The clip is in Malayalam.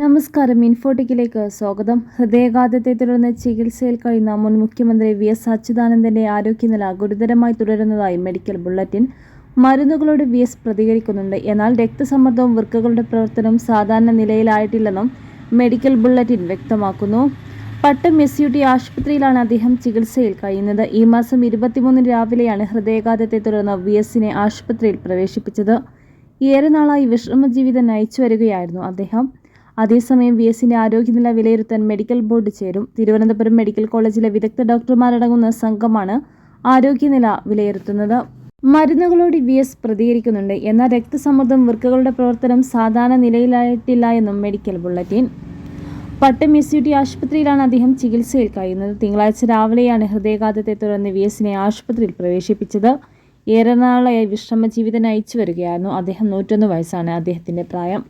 നമസ്കാരം. ഇൻഫോട്ടിക്കിലേക്ക് സ്വാഗതം. ഹൃദയാഘാതത്തെ തുടർന്ന് ചികിത്സയിൽ കഴിയുന്ന മുൻ മുഖ്യമന്ത്രി VS അച്യുതാനന്ദന്റെ ആരോഗ്യനില ഗുരുതരമായി തുടരുന്നതായി മെഡിക്കൽ ബുള്ളറ്റിൻ. മരുന്നുകളോട് VS പ്രതികരിക്കുന്നുണ്ട്. എന്നാൽ രക്തസമ്മർദ്ദവും വൃക്കകളുടെ പ്രവർത്തനവും സാധാരണ നിലയിലായിട്ടില്ലെന്നും മെഡിക്കൽ ബുള്ളറ്റിൻ വ്യക്തമാക്കുന്നു. പട്ടം SUT ആശുപത്രിയിലാണ് അദ്ദേഹം ചികിത്സയിൽ കഴിയുന്നത്. ഈ മാസം 23 രാവിലെയാണ് ഹൃദയാഘാതത്തെ തുടർന്ന് VSനെ ആശുപത്രിയിൽ പ്രവേശിപ്പിച്ചത്. ഏറെ നാളായി വിശ്രമജീവിതം നയിച്ചു വരികയായിരുന്നു അദ്ദേഹം. അതേസമയം VSന്റെ ആരോഗ്യനില വിലയിരുത്താൻ മെഡിക്കൽ ബോർഡ് ചേരും. തിരുവനന്തപുരം മെഡിക്കൽ കോളേജിലെ വിദഗ്ധ ഡോക്ടർമാരടങ്ങുന്ന സംഘമാണ് ആരോഗ്യനില വിലയിരുത്തുന്നത്. മരുന്നുകളോട് VS പ്രതികരിക്കുന്നുണ്ട്. എന്നാൽ രക്തസമ്മർദ്ദവും വൃക്കകളുടെ പ്രവർത്തനം സാധാരണ നിലയിലായിട്ടില്ല എന്നും മെഡിക്കൽ ബുള്ളറ്റിൻ. പട്ടം SUT ആശുപത്രിയിലാണ് അദ്ദേഹം ചികിത്സയിൽ കഴിയുന്നത്. തിങ്കളാഴ്ച രാവിലെയാണ് ഹൃദയാഘാതത്തെ തുടർന്ന് VSനെ ആശുപത്രിയിൽ പ്രവേശിപ്പിച്ചത്. ഏറെ നാളായി വിശ്രമജീവിതം നയിച്ചു വരികയായിരുന്നു അദ്ദേഹം. 101 വയസ്സാണ് അദ്ദേഹത്തിന്റെ പ്രായം.